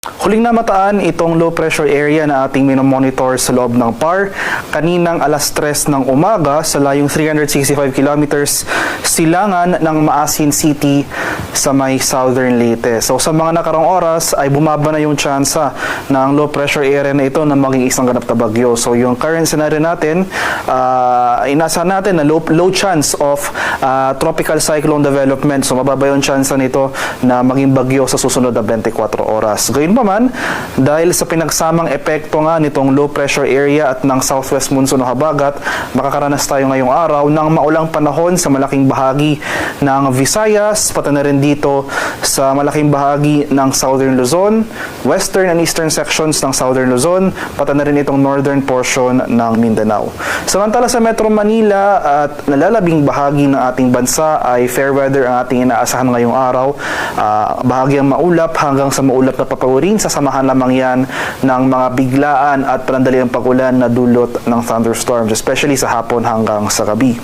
Huling namataan itong low pressure area na ating minomonitor sa loob ng PAR kaninang alas 3 ng umaga sa layong 365 kilometers silangan ng Maasin City sa may Southern Leyte. So sa mga nakarang oras ay bumaba na yung tsansa ng low pressure area na ito na maging isang ganap na bagyo. So yung current scenario natin, inasahan natin na low chance of tropical cyclone development. So mababa yung tsansa nito na maging bagyo sa susunod na 24 oras. Gayun pa man, dahil sa pinagsamang epekto nga nitong low pressure area at ng southwest monsoon o habagat, makakaranas tayo ngayong araw ng maulang panahon sa malaking bahagi ng Visayas, pati na rin dito sa malaking bahagi ng Southern Luzon, western and eastern sections ng Southern Luzon, pati na rin itong northern portion ng Mindanao. Samantala sa Metro Manila at nalalabing bahagi ng ating bansa ay fair weather ang ating inaasahan ngayong araw. Bahagyang maulap hanggang sa maulap na papauri. Sasamahan lamang yan ng mga biglaan at panandaliang pagulan na dulot ng thunderstorms, especially sa hapon hanggang sa gabi.